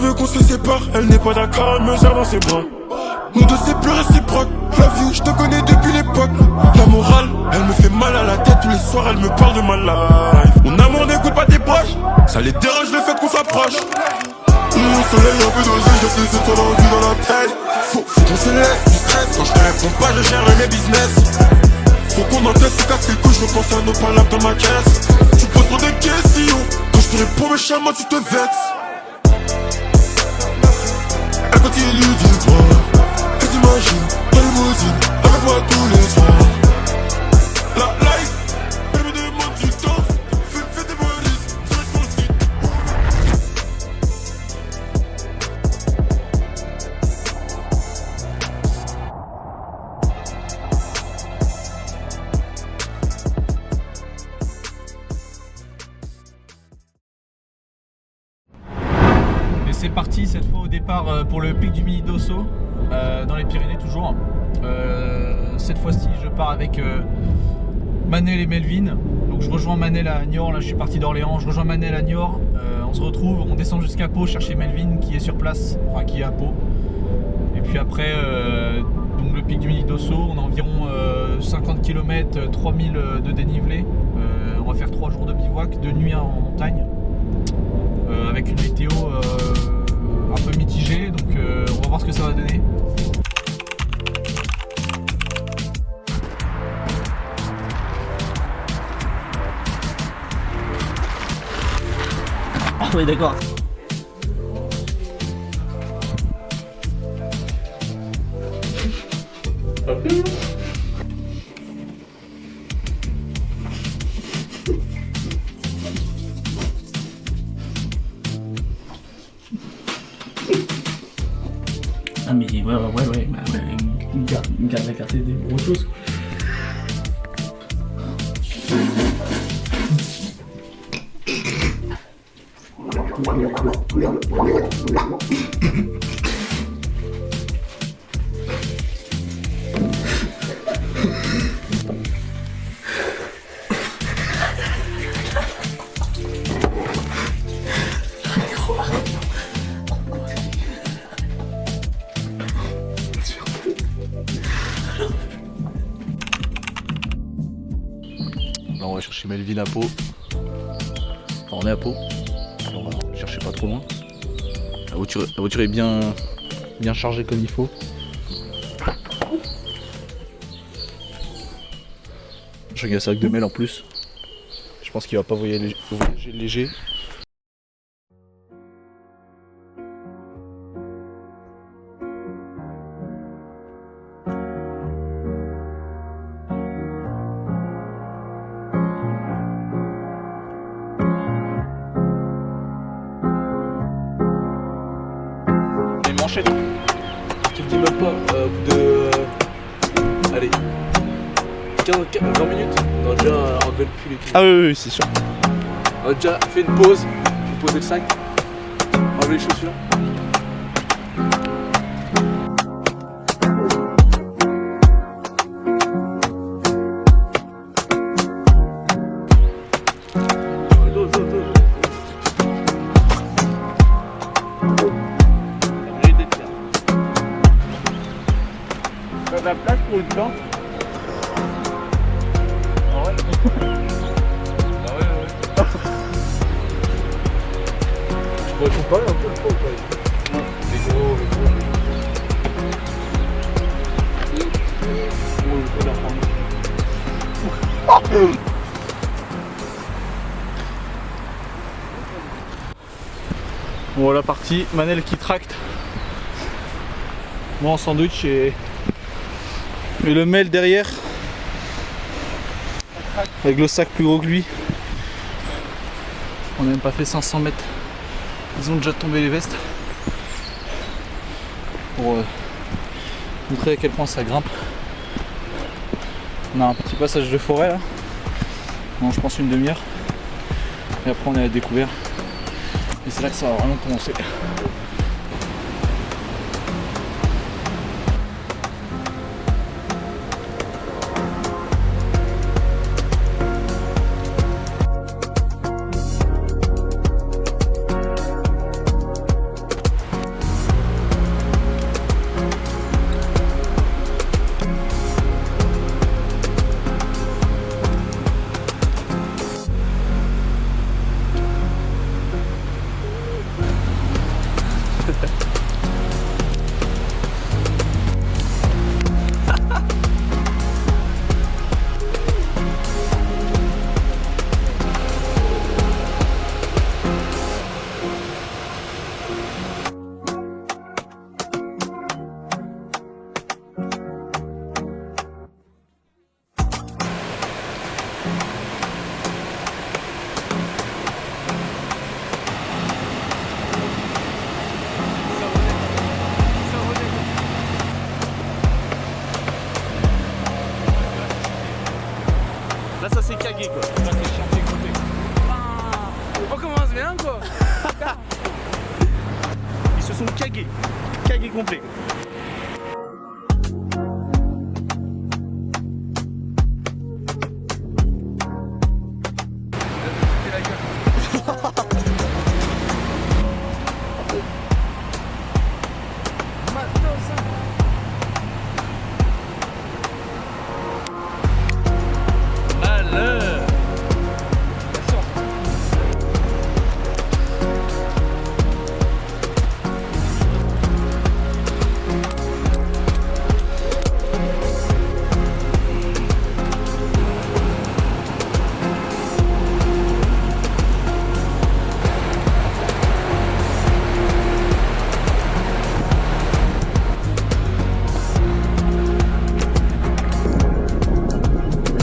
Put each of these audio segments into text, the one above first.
veut qu'on se sépare, elle n'est pas d'accord, elle me serre dans ses bras. Nous deux c'est plus réciproque, la vie je te connais depuis l'époque. La morale, elle me fait mal à la tête, tous les soirs elle me parle de ma life. Mon amour n'écoute pas tes proches, ça les dérange le fait qu'on s'approche. Mon soleil un peu dosé, j'ai ces étoiles en vue dans la tête. Faut qu'on se laisse du stress, quand je te réponds pas je gère mes business. Faut qu'on encaisse, se casse les couilles, je repense à nos palabres dans ma caisse. Tu poses trop de questions, quand je te réponds méchamment tu te vexes. Elle continue dis-moi, elle t'imagine, dans les limousine, avec moi tous les soirs. La life, elle me demande du temps, fais des valises, sur les fonds street. Et c'est parti cette fois au départ pour le pic du Mini d'Osso, dans les Pyrénées toujours. Cette fois-ci je pars avec Manel et Melvin. Donc je rejoins Manel à Niort, là je suis parti d'Orléans, je rejoins Manel à Niort, on se retrouve, on descend jusqu'à Pau chercher Melvin qui est sur place, enfin qui est à Pau. Et puis après donc le pic du Mini d'Osso, on a environ 50 km, 3000 de dénivelé. On va faire 3 jours de bivouac, de nuit en montagne. Avec une météo un peu mitigée, donc on va voir ce que ça va donner. Ah oui d'accord. Ah mais ouais, bah, une garde la carte des grosses choses. Là, on va chercher Melvin à Pau. Enfin, on est à Pau. On va chercher pas trop loin. La voiture est bien chargée comme il faut. Je regarde ça avec de Mel en plus. Je pense qu'il va pas voyager léger. Manchette. Tu me dis même pas, au bout de... allez, 20 minutes, on a déjà enlevé le pull et tout. Ah oui, c'est sûr. On a déjà fait une pause, pour poser le sac, enlever les chaussures. La place pour une plante. Ah ouais. Ah ouais. Je pourrais comparer un peu le pot, quoi. Les gros. Bon, voilà parti. Manel qui tracte. Moi en sandwich et le Mel derrière. Avec le sac plus gros que lui. On n'a même pas fait 500 mètres. Ils ont déjà tombé les vestes. Pour montrer à quel point ça grimpe. On a un petit passage de forêt là. Bon, je pense une demi-heure. Et après on est à découvert. Et c'est là que ça va vraiment commencer. cagué. Cagué complet.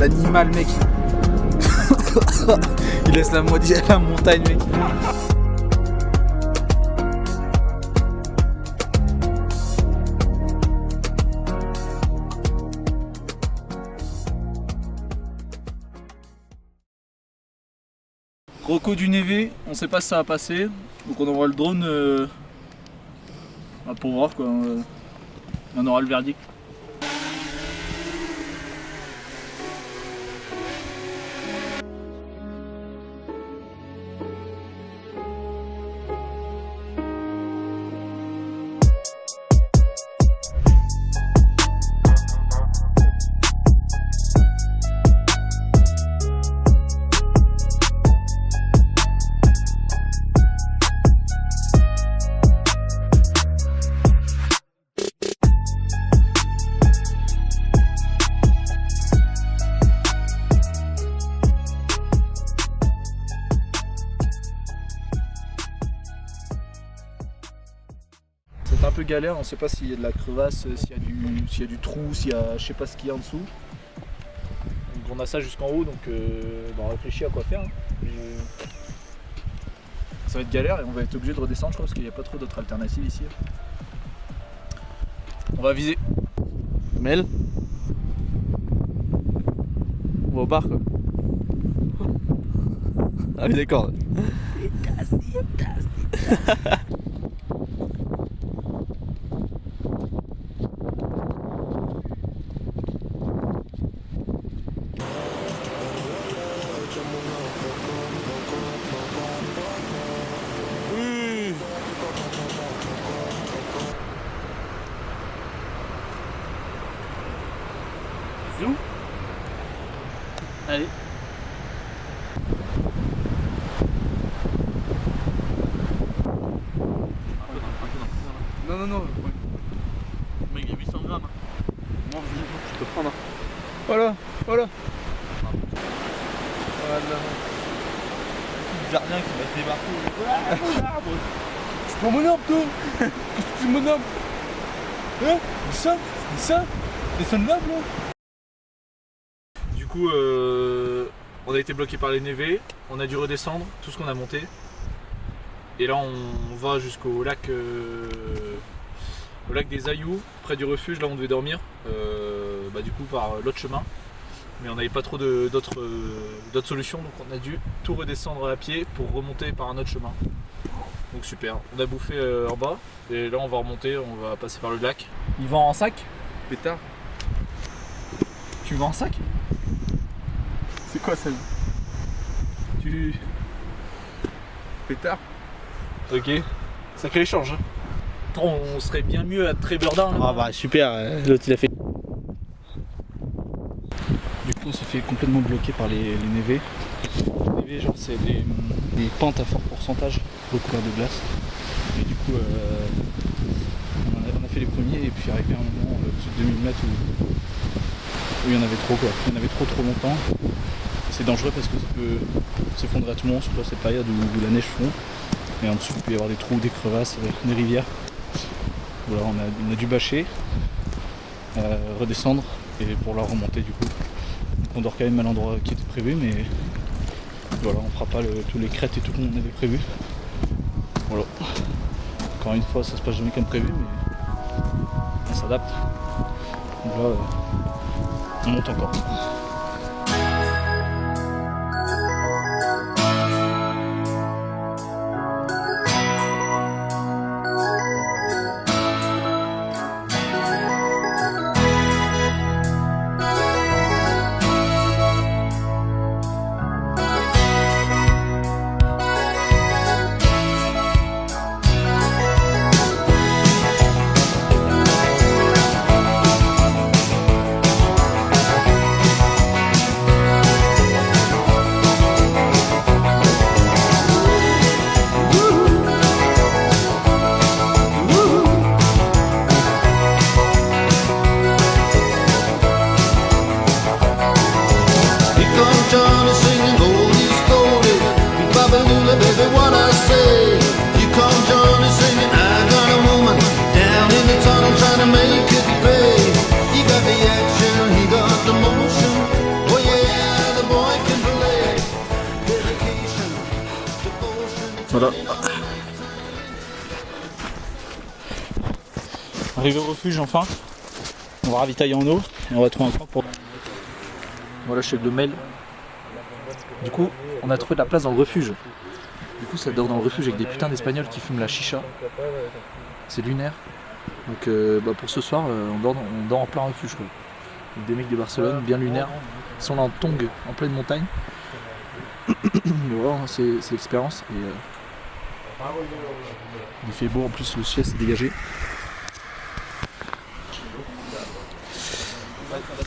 L'animal, mec. Il laisse la moitié à la montagne, mec. Gros coup du névé, on sait pas si ça va passer. Donc on envoie le drone pour voir quoi. On aura le verdict. C'est un peu galère, on sait pas s'il y a de la crevasse, s'il y a du trou, s'il y a je sais pas ce qu'il y a en dessous. Donc on a ça jusqu'en haut, donc on réfléchit à quoi faire. Hein. Mais, ça va être galère et on va être obligé de redescendre je crois parce qu'il n'y a pas trop d'autres alternatives ici. On va viser. Mel. On va au bar quoi. Ah oui d'accord. Zou. Allez. Non. Mec, il y a 800 grammes. Je peux prendre. Voilà. Voilà. Le jardin qui va débarquer. Je prends mon arbre toi. Qu'est-ce que tu mon arbre? Hein? Ça? Descends là bro. Du coup on a été bloqué par les névés, on a dû redescendre tout ce qu'on a monté. Et là on va jusqu'au lac des Ailloux, près du refuge, là on devait dormir, du coup par l'autre chemin. Mais on n'avait pas trop d'autres solutions, donc on a dû tout redescendre à pied pour remonter par un autre chemin. Donc super, on a bouffé en bas, et là on va remonter, on va passer par le lac. Il vend en sac? Pétard. Tu vends en sac? C'est quoi ça? Tu... Pétard. Ok, sacré échange. On serait bien mieux à Trébeurdin. Ah bah super, l'autre il a fait. Du coup on s'est fait complètement bloquer par les névés. Les névés genre c'est des pentes à fort pourcentage recouvertes de glace. Et du coup on a fait les premiers et puis arrivé à un moment au-dessus de 2000 mètres où il y en avait trop quoi. Il y en avait trop longtemps. C'est dangereux parce que ça peut s'effondrer à tout moment, surtout à cette période où la neige fond. Et en dessous il peut y avoir des trous, des crevasses, des rivières. Voilà, on a dû bâcher, redescendre et pour la remonter du coup. Donc on dort quand même à l'endroit qui était prévu, mais voilà, on fera pas tous les crêtes et tout qu'on avait prévu. Voilà. Encore une fois, ça se passe jamais comme prévu, mais on s'adapte. Donc là, on monte encore. Arrivé au refuge enfin. On va ravitailler en eau et on va trouver un camp pour... Voilà, je suis avec le mail. Du coup, on a trouvé de la place dans le refuge. Du coup, ça dort dans le refuge avec des putains d'Espagnols qui fument la chicha. C'est lunaire. Donc pour ce soir, on dort en plein refuge, quoi. Avec des mecs de Barcelone, bien lunaire. Ils sont là en tongue, en pleine montagne. Mais voilà, c'est l'expérience. Et il fait beau, en plus le ciel s'est dégagé.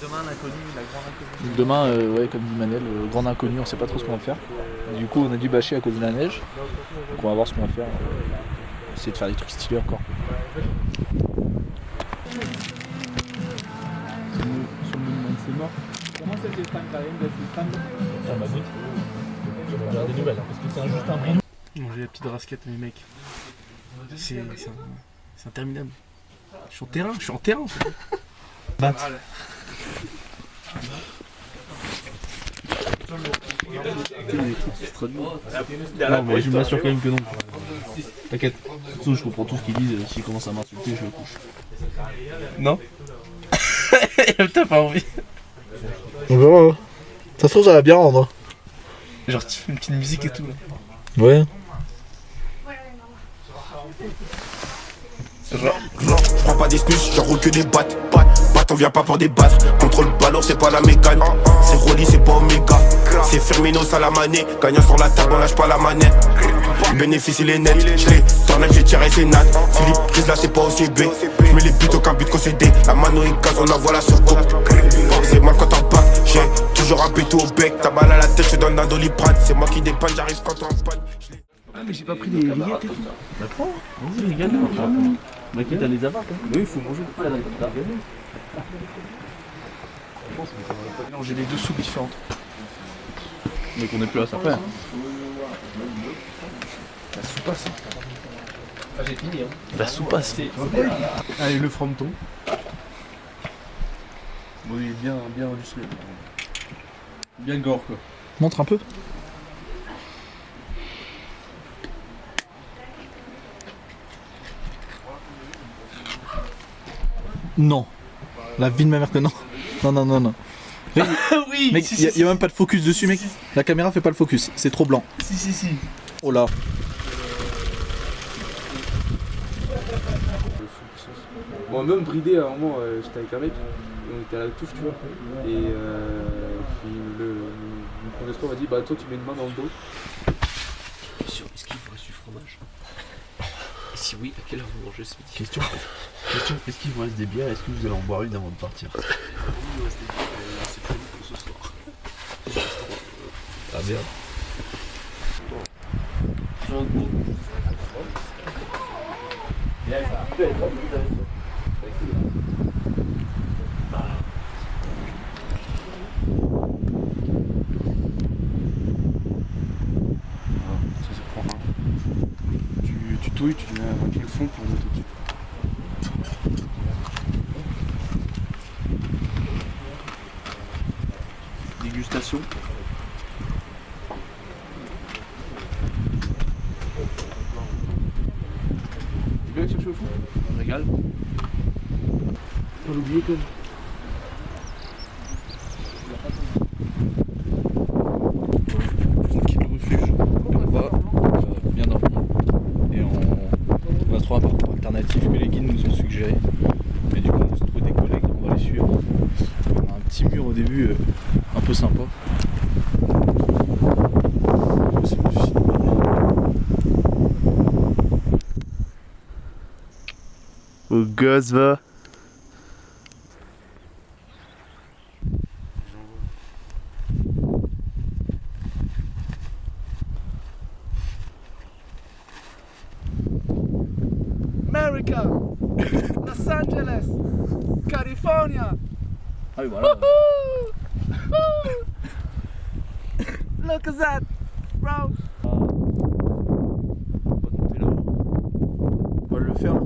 Demain, l'inconnu, la grande inconnue. Demain, ouais, comme dit Manel, grande inconnue, on sait pas trop ce qu'on va faire. Et du coup, on a dû bâcher à cause de la neige. Donc on va voir ce qu'on va faire. Essayer de faire des trucs stylés encore. C'est mort. Comment ça se passe quand même de ma goutte. Je vais regarder des nouvelles, parce que c'est juste un brin. Manger la petite rasquette, mes mecs. C'est interminable. Je suis en terrain en fait. Battre. Non mais je m'assure quand même que non. T'inquiète. Surtout je comprends tout ce qu'ils disent, s'ils commencent à m'insulter je le couche. Non. T'as pas envie. On verra. Hein. Ça se trouve ça va bien rendre. Genre tu fais une petite musique et tout là. Ouais. Je prends pas des snus, j'enroule que des battes. On vient pas pour débattre. Contrôle ballon, c'est pas la mécane. C'est Rolly, c'est pas Omega. C'est Firmino, Salamane. Gagnant sur la table, on lâche pas la manette. Le bénéfice il est net. J'l'ai tourné, j'ai tiré ses nattes. Philippe prise là, c'est pas OCB. J'mets les buts, aucun but concédé. La mano est gaz, on envoie la surcoupe. C'est mal quand t'en bats. J'ai toujours un péto au bec. T'as mal à la tête, je te donne un doliprane. C'est moi qui dépanne, j'arrive quand t'es en panne. Ah mais j'ai pas pris les rillettes et tout. Bah prends, vas-y les gars. Bah quitte à les avoir quand même. Oui il faut manger. Mélanger les deux soupes différentes. Mais qu'on est plus à ça faire. La soupasse. Ah, j'ai fini. Hein. La soupasse. Allez, le fronton. Bon il est bien industriel. Bien gore quoi. Montre un peu. Non. La vie de ma mère que non. Non. Mec, Oui. Mec, y a même pas de focus dessus, mec. La caméra fait pas le focus, c'est trop blanc. Si. Oh là. Bon, même bridé, à un moment, j'étais avec un mec, et on était à la touche, tu vois. Et puis mon professeur m'a dit, bah toi tu mets une main dans le dos. Est-ce qu'il vous reste du fromage? Et si oui, à quelle heure vous mangez ce midi? Question, est-ce qu'il vous reste des bières? Est-ce que vous allez en boire une avant de partir? Il nous reste des bières, c'est prévu pour ce soir. Ah merde. Tu touilles, tu mets un le fond pour mettre au-dessus. Dégustation. Tu viens chercher au fond? On régale. Pas l'oublier quand même. On quitte le refuge. Et on va bien dormir. Et on va trouver un parcours alternatif que les guides nous ont suggéré. Et du coup on se trouve des collègues, on va les suivre. On a un petit mur au début un peu sympa. C'est le film. Au gosse va. America, Los Angeles, California. Ah oui voilà. Look at that, bro. On va le faire là.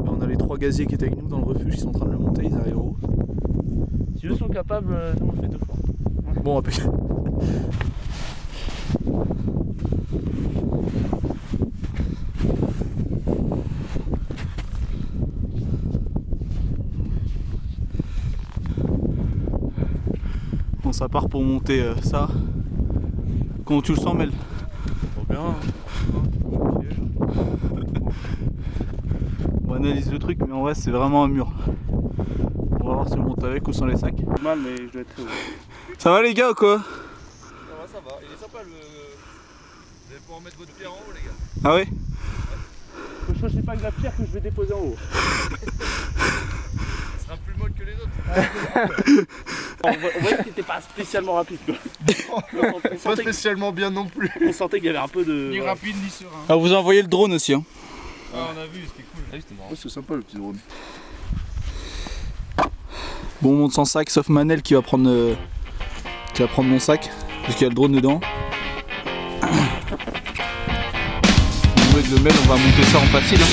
Là, on a les 3 gaziers qui étaient avec nous dans le refuge, ils sont en train de le monter, ils arrivent en haut. Si eux sont capables, nous on le fait 2 fois. Bon, on va plus. ça part pour monter ça. Comment tu le sens, Mel? Trop bien. On analyse le truc, mais en vrai, c'est vraiment un mur. On va voir si on monte avec ou sans les sacs. Mal, mais je dois être très haut. Ça va, les gars, ou quoi? Ça va. Il est sympa le. Vous allez pouvoir mettre votre pierre en haut, les gars. Ah ouais? Faut choisir pas que la pierre que je vais déposer en haut. Ça sera plus molle que les autres. On voyait que t'étais pas spécialement rapide, quoi. Pas spécialement bien non plus. On sentait qu'il y avait un peu de. Ni rapide ni serein. Ah, vous envoyez le drone aussi, hein? Ah, on a vu, c'était cool. Ah oui, c'était marrant. Ouais, c'est sympa le petit drone. Bon, on monte sans sac, sauf Manel qui va prendre mon sac, parce qu'il y a le drone dedans. Nous, avec le Mel, on va monter ça en facile. Hein.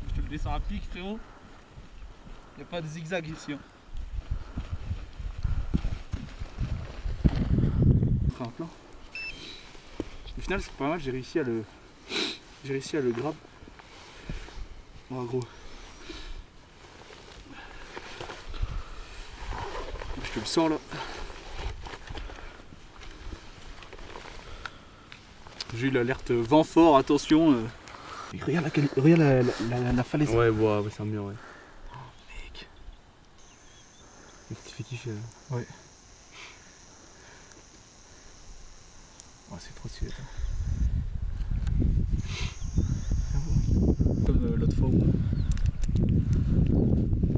Je te le descends à pic, frérot. Y a pas de zigzag ici. Hein. Un plan. Au final, c'est pas mal, j'ai réussi à le grab. Oh, gros. Je te le sens là. J'ai eu l'alerte vent fort, attention. Regarde la falaise. Ouais, c'est un mur, ouais. Oh, mec. Tu fais kiffer. Ouais. Oh, c'est trop stylé. Comme l'autre fois.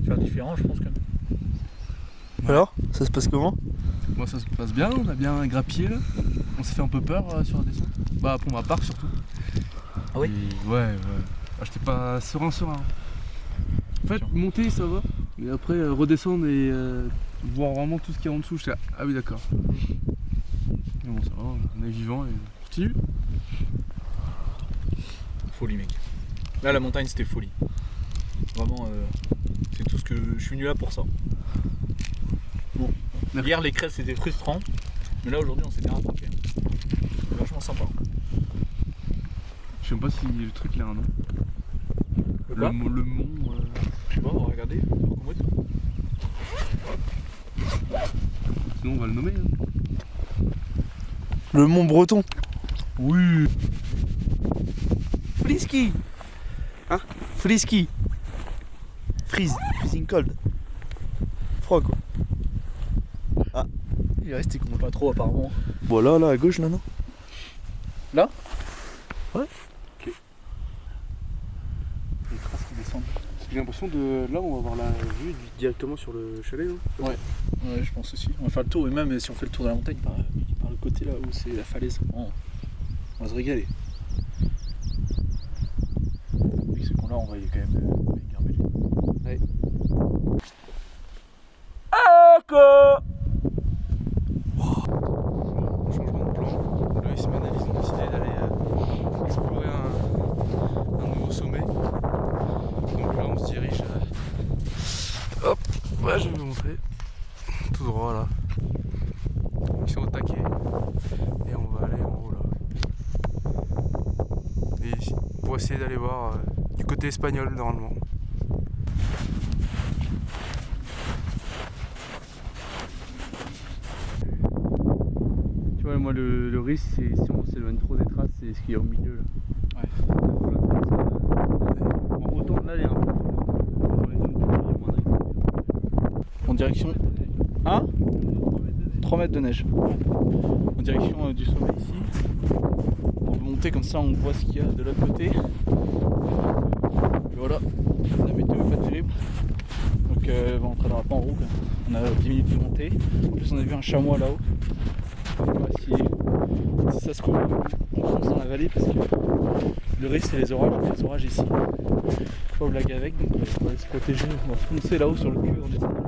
Faire différent, je pense quand même. Alors, ça se passe comment? Moi, ça se passe bien, on a bien grappillé là. On s'est fait un peu peur sur la descente. Bah, pour ma part surtout. Ah oui? Et ouais. Ah, j'étais pas serein. En fait, monter ça va, mais après redescendre et voir vraiment tout ce qu'il y a en dessous, j'étais là, ah oui, d'accord. Mais bon, ça va, on est vivant et on continue. Folie, mec. Là, la montagne, c'était folie. Vraiment, c'est tout ce que je suis venu là pour ça. Bon, hier, les crêtes, c'était frustrant. Mais là, aujourd'hui, on s'est bien rattrapé. C'est vachement sympa. Je sais pas si le truc il a un nom. Quoi Le mont. Je sais pas, on va regarder. Sinon on va le nommer. Hein. Le Mont Breton. Oui. Frisky. Hein? Frisky. Freezing cold. Froid quoi. Ah. Il est resté qu'on voit pas trop apparemment. Bon là à gauche là non? Là? Ouais. Ok. Les traces qui descendent. J'ai l'impression de. Là on va avoir la vue directement sur le chalet. Hein. Ouais, je pense aussi. On va faire le tour et même si on fait le tour de la montagne par le côté là où c'est la falaise, on va se régaler. Avec ce qu'on là, on va y quand même bien mêler. Ouais. Changement de plan. Loïs et Manel ils ont décidé d'aller explorer un nouveau sommet. Donc là on se dirige. Hop, ouais je vais vous montrer. Tout droit là. Ils sont au taquet. Et on va aller en haut là. Et ici, pour essayer d'aller voir du côté espagnol normalement. Tu vois moi le risque c'est si on s'éloigne trop des traces, c'est ce qu'il y a au milieu là. Ouais. Bon, autant là il y a un peu En direction. Hein 3 mètres de neige. En direction du sommet ici. On va monter comme ça, on voit ce qu'il y a de l'autre côté. Et voilà, la météo est pas terrible. Donc on ne traînera pas en roue. On a 10 minutes de montée. En plus on a vu un chamois là-haut. On va voir si ça se couvre. On fonce dans la vallée parce que le risque c'est les orages. Il y a des orages ici. Faut pas blaguer avec, donc on va se protéger. On va foncer là-haut sur le cul en descendant.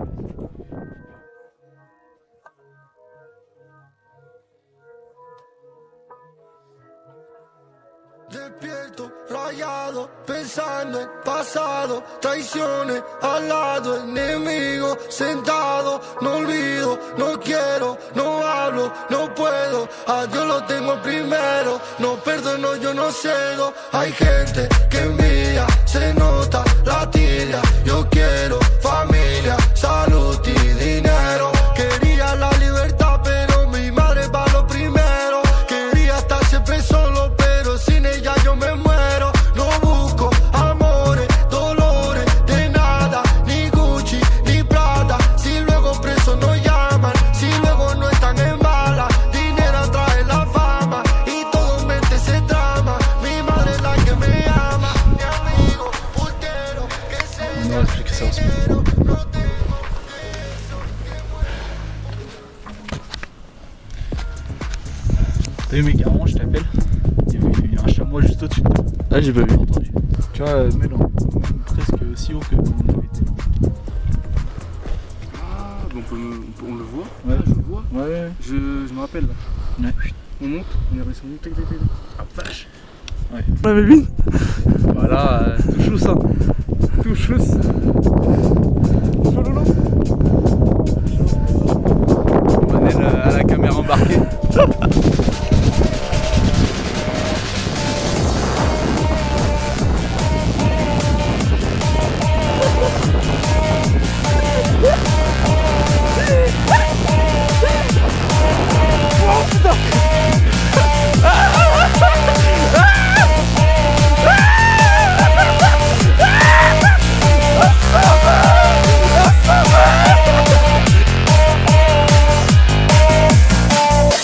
Despierto, rayado, pensando en pasado, traiciones al lado, enemigo sentado, no olvido, no quiero, no hablo, no puedo, a Dios lo tengo primero, no perdono, yo no cedo, hay gente que envidia, se nota la tibia, yo quiero familia, salud y dinero, quería la libertad pero mi madre va lo primero, quería estar siempre solo pero sin ella yo me muero, no busco amores, dolores, de nada, ni Gucci, ni Prada, si luego preso no llaman, si luego no están en bala, dinero trae la fama, y todo en mente se trama, mi madre es la que me ama, mi amigo, pultero, que se On va expliquer ça ensuite. T'as vu mec, carrément je t'appelle, il y a un chamois juste au-dessus de toi. Ah j'ai pas vu. Entendu. Tu vois, mais non, presque aussi haut que on avait été. Ah, donc on le voit. Ouais. Ah, je le vois. Ouais. Je me rappelle là. Ouais. On monte, on est redescendu, tac tac tac. Ah vache. Ouais. La Melvin. Voilà, tout chousse hein. Tout chousse. Manel à la caméra embarquée.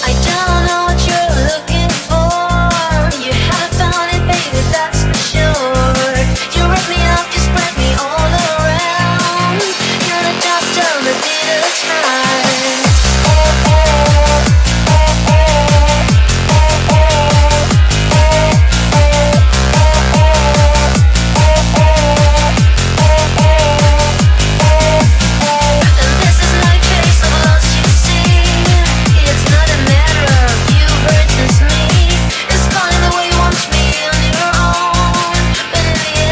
I don't know what you're looking for. You haven't found it, baby, that's for sure. You wrap me up, you spread me all around. You're the dust of the bitter time. And this is my case of lost, you see. It's not a matter of you versus me. It's fine the way you want me on your own, but in the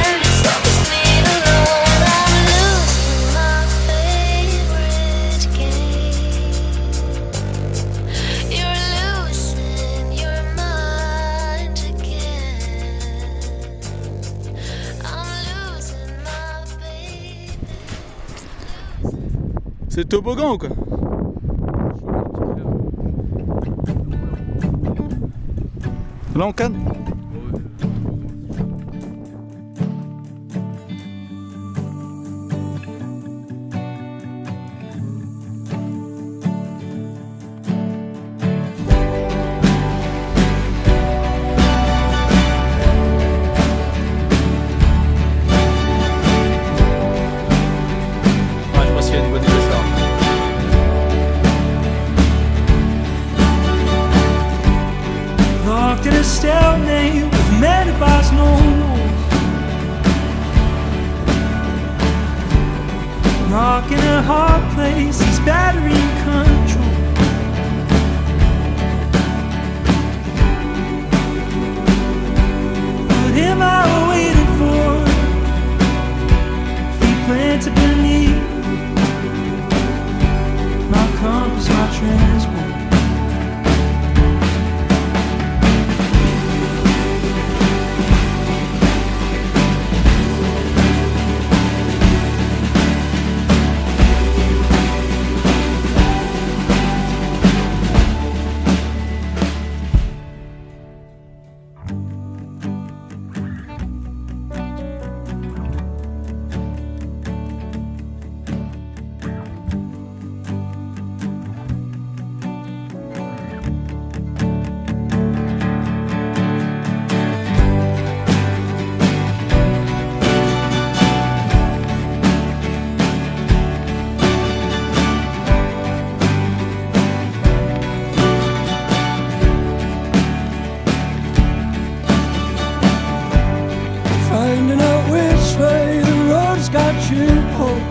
C'est toboggan ou quoi? Là on canne. Je pense qu'il y a une bonne idée ça. Locked in a stalemate with many bars, no rules. Rock in a hard place, it's battery control. What am I waiting for? Feet planted beneath my compass, my transport. Finding out which way the road's got you home.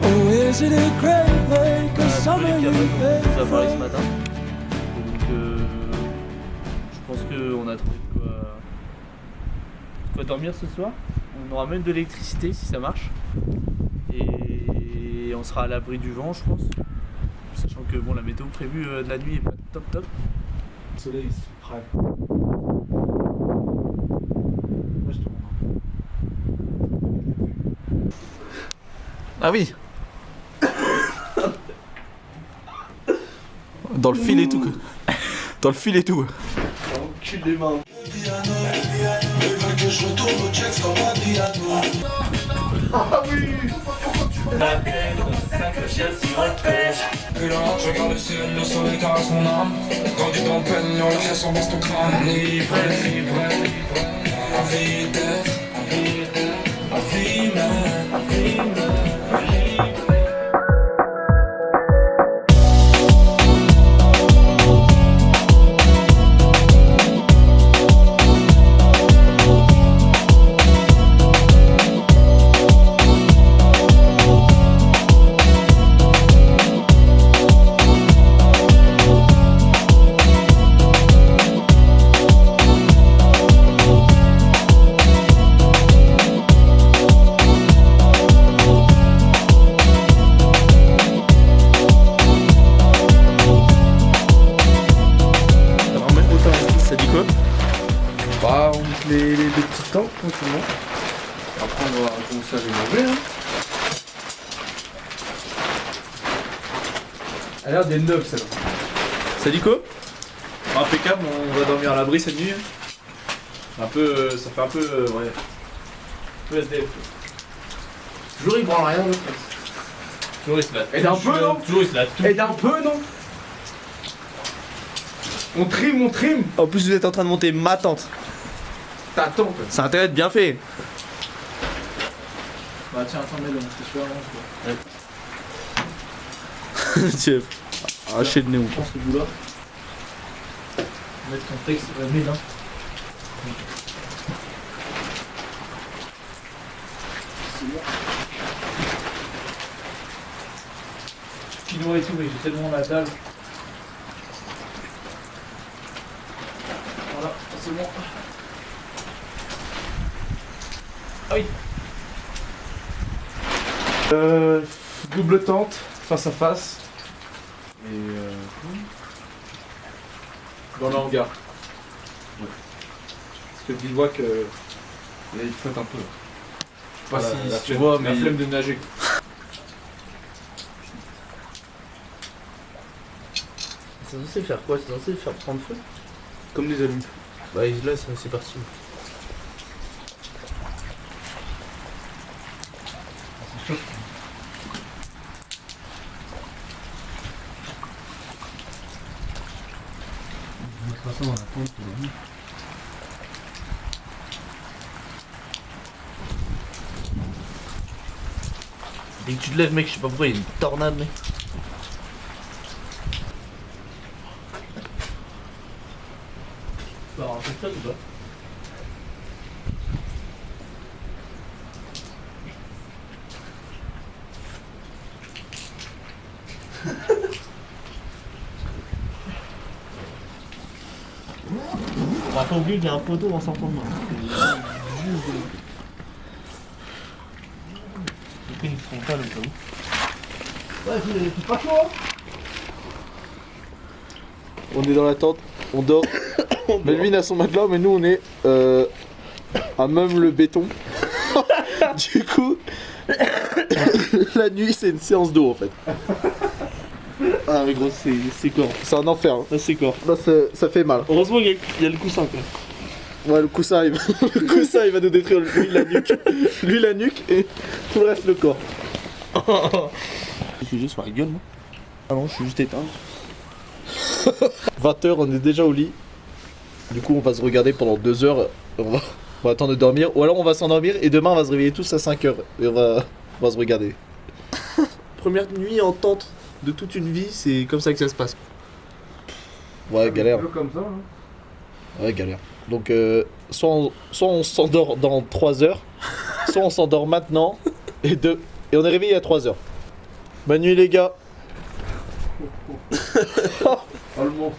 Oh, is it a great lake or summer you On nous a parlé ce been matin. Donc je pense qu'on a trouvé de quoi dormir ce soir. On aura même de l'électricité si ça marche. Et on sera à l'abri du vent je pense. Sachant que bon la météo prévue de la nuit est pas top. Le soleil il se craque. Ah oui. Dans le fil et tout quoi. Dans le fil et tout. Cul des mains. Ah oui. Plus là, je regarde le ciel, le soleil caresse mon âme. Grandi dans le peignon, la chasse en basse ton crâne. Livré, la vie d'être, la vie même. Bah, on met les petits temps tranquillement. Après, on va commencer à les manger. Hein. Elle a l'air des neufs, celle-là. Ça dit quoi? Impeccable, on va dormir à l'abri cette nuit. Ça fait un peu, ouais. Un peu SDF. Toujours il branle rien, l'autre. Toujours il se la Aide un peu, non? Toujours il se la touche. Aide un peu, non? On trim. En plus, vous êtes en train de monter ma tente. Ta tante. Ça a intérêt d'être bien fait. Bah tiens, attends, mets-le, c'est super long. Tiens, arracher le nez, on Je pense que boulot. Mettre ton texte, mets là. C'est bon. Chinois et tout, mais j'ai tellement la dalle. Voilà, c'est bon. Ah oui. Double tente, face à face. Et dans le hangar. Ouais. Parce que dis-moi que. Il flotte un peu. pas si la tu flemme- vois, la mais. flemme de nager. C'est censé faire quoi? C'est censé faire prendre feu? Comme des allumes. Bah là c'est parti. De toute façon on attend pour le. Dès que tu te lèves mec, je sais pas pourquoi il y a une tornade mec. Tu peux avoir un peu de ça ou pas? On va pas oublier qu'il y a un poteau en sortant de moi. J'ai pris une frontale au cas où. Ouais, c'est pas chaud hein. On est dans la tente, on dort. Melvin a son matelas, mais nous on est à même le béton. Du coup, la nuit c'est une séance d'eau en fait. Ah mais gros c'est corps. C'est un enfer. Hein. Là c'est corps. Là ça fait mal. Heureusement qu'il y a le coussin quoi. Ouais, le coussin il va, le coussin, il va nous détruire lui la nuque. Lui la nuque et tout le reste le corps. Je suis juste sur la gueule moi. Ah non, je suis juste éteint. 20h, on est déjà au lit. Du coup, on va se regarder pendant 2 heures. On va attendre de dormir. Ou alors, on va s'endormir et demain, on va se réveiller tous à 5h. Et on va se regarder. Première nuit en tente de toute une vie, c'est comme ça que ça se passe. Ouais, galère. Un peu comme ça, hein. Ouais, galère. Donc, soit on s'endort dans 3 heures, soit on s'endort maintenant. Et on est réveillé à 3 heures. Bonne nuit, les gars. Oh le monstre.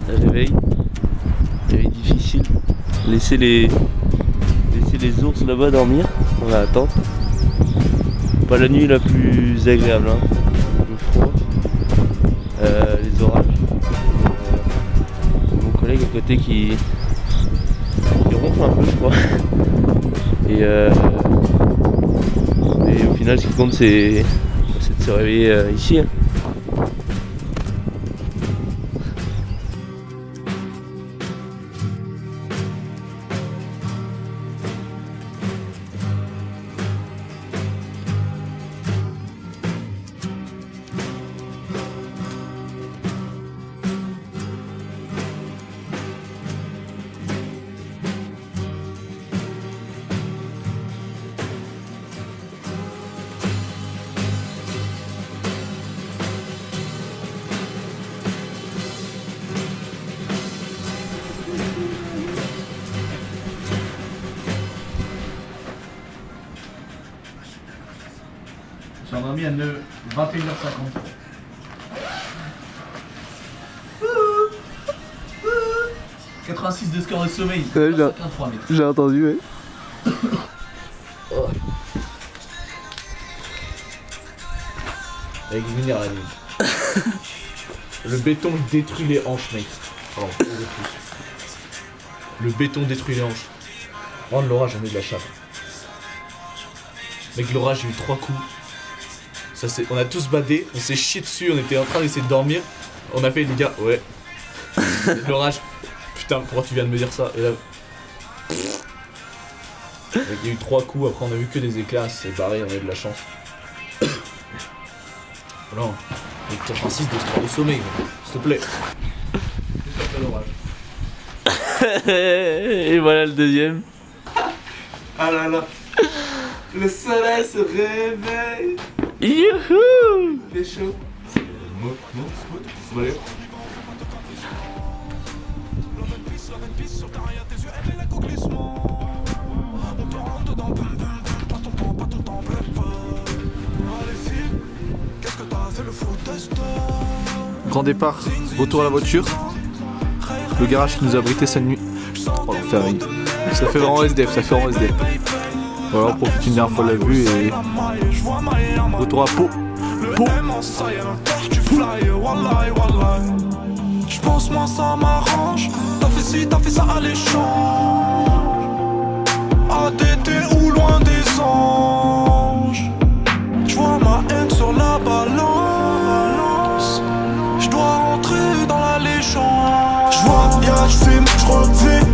Réveil difficile. Laisser les ours là-bas dormir. On va attendre. Pas la nuit la plus agréable, hein. Le froid, les orages. Mon collègue à côté qui ronfle un peu je crois. Et au final ce qui compte c'est de se réveiller ici. Hein. Je suis endormi à 21h50. « 86 de score de sommeil. Ouais, 53 mètres. J'ai entendu, ouais. Avec venir la nuit. Le béton détruit les hanches, mec. Pardon, le béton détruit les hanches. Rendre l'orage, j'en ai de la chape. Mec, l'orage, j'ai eu 3 coups. Ça, on a tous badé, on s'est chié dessus, on était en train d'essayer de dormir. On a fait les gars, ouais. L'orage, putain, pourquoi tu viens de me dire ça? Et là. Mec, il y a eu 3 coups, après on a vu que des éclats, c'est barré, on a eu de la chance. Non, avec 86 de score de sommeil, s'il te plaît. Juste après l'orage. Et voilà le deuxième. Ah là là. Le soleil se réveille. Youhou! Il fait chaud. Allez. Grand départ, retour à la voiture. Le garage qui nous a abrité cette nuit. Oh l'enfer, ça fait vraiment SDF, ça fait vraiment SDF. Voilà, on profite une dernière fois de la vue et retour à Pau. Pau. J'pense moi ça m'arrange. T'as fait ci, t'as fait ça alléchant. ADT ou loin des anges. J'vois ma haine sur la balance. J'dois rentrer dans la légende. J'voyage, j'fume, j'revis.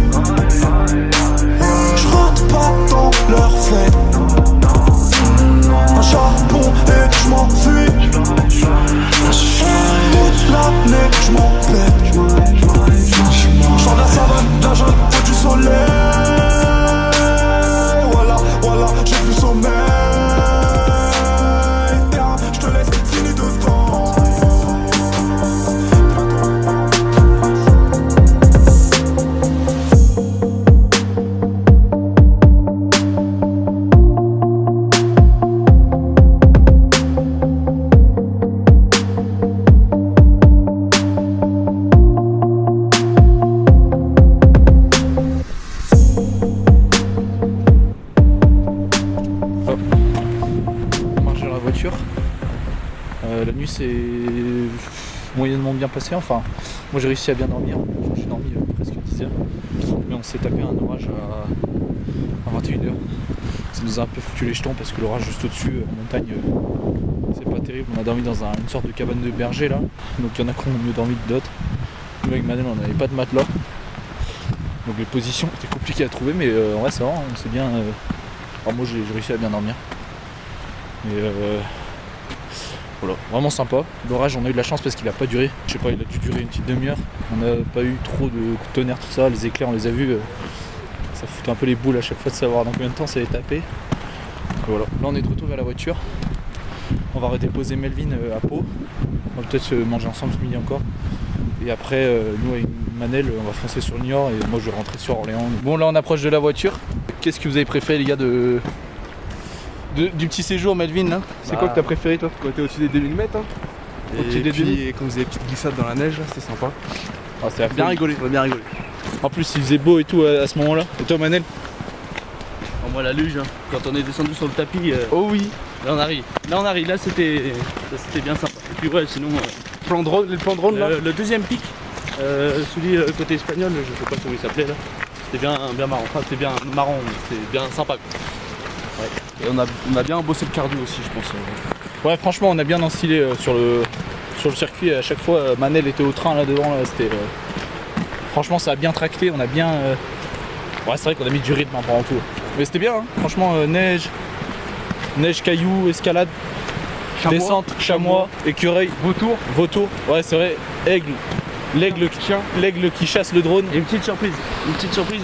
J'rentre pas dans leur fête. Un charbon et j'm'enfuis. Toute l'année j'm'en pète. J'sors de la savane, de la jungle, faut du soleil. Voilà, voilà, j'ai plus sommeil. Tiens, j'te laisse finir devant. La nuit c'est moyennement bien passé, enfin moi j'ai réussi à bien dormir, j'ai dormi presque 10 heures, mais on s'est tapé un orage à 21h. Ça nous a un peu foutu les jetons parce que l'orage juste au-dessus en montagne c'est pas terrible. On a dormi dans une sorte de cabane de berger là, donc il y en a qui ont mieux dormi que d'autres. Nous avec Manel on n'avait pas de matelas, donc les positions étaient compliquées à trouver, mais en vrai ça va, on s'est bien... Alors moi j'ai réussi à bien dormir. Mais voilà, vraiment sympa. L'orage, on a eu de la chance parce qu'il a pas duré. Je sais pas, il a dû durer une petite demi-heure. On n'a pas eu trop de tonnerre, tout ça. Les éclairs, on les a vus. Ça fout un peu les boules à chaque fois de savoir dans combien de temps ça allait taper. Et voilà, là on est de retour vers la voiture. On va redéposer Melvin à Pau. On va peut-être manger ensemble ce midi encore. Et après, nous avec Manel, on va foncer sur le Niort et moi je vais rentrer sur Orléans. Bon, là on approche de la voiture. Qu'est-ce que vous avez préféré, les gars, du petit séjour, Melvin là? C'est quoi que t'as préféré toi? Côté au-dessus des 2000 mètres. Hein. Et puis quand vous avez des petites glissades dans la neige, c'était sympa. Ah, c'est bien rigolé, on a bien rigolé. En plus il faisait beau et tout à ce moment-là. Et toi Manel? Moi la luge, hein. Quand on est descendu sur le tapis. Oh oui. Là on arrive, là c'était bien sympa. Et puis ouais sinon. Le plan de drone là? Le deuxième pic, celui côté espagnol, je sais pas comment il s'appelait là. C'était bien marrant, enfin c'était bien marrant, c'était bien sympa quoi. Ouais. Et on a bien bossé le cardio aussi je pense. Ouais franchement on a bien enstillé sur le circuit. À chaque fois Manel était au train là devant là, c'était franchement ça a bien tracté, on a bien ouais c'est vrai qu'on a mis du rythme pendant tout. Mais c'était bien hein. Franchement neige, cailloux, escalade, descente, chamois, écureuil, vautour, ouais c'est vrai, l'aigle qui chasse le drone. Et une petite surprise,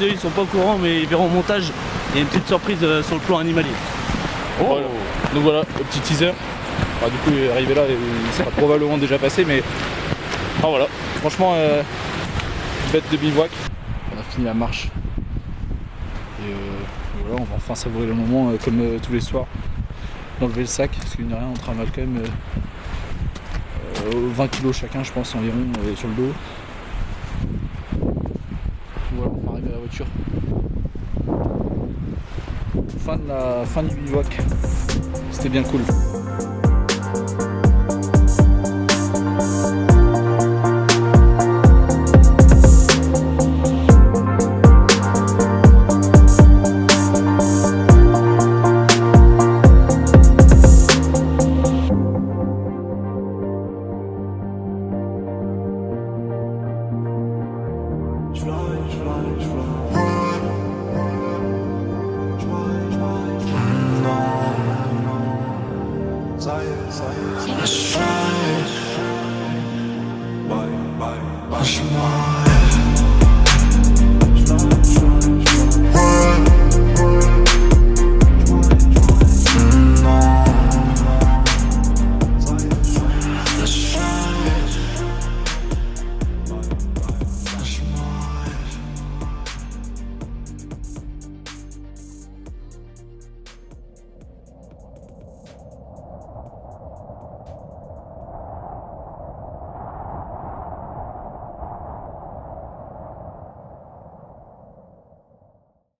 eux ils sont pas au courant mais ils verront au montage, il y a une petite surprise sur le plan animalier. Oh. Voilà. Donc voilà, le petit teaser. Alors, du coup il est arrivé là, il sera probablement déjà passé mais... Ah voilà, franchement bête de bivouac. On a fini la marche. Et voilà, on va enfin savourer le moment comme tous les soirs. D'enlever le sac, parce qu'il n'y a rien, on travaille quand même 20 kg chacun je pense environ sur le dos. Voilà, on va arriver à la voiture. Fin du bivouac. C'était bien cool.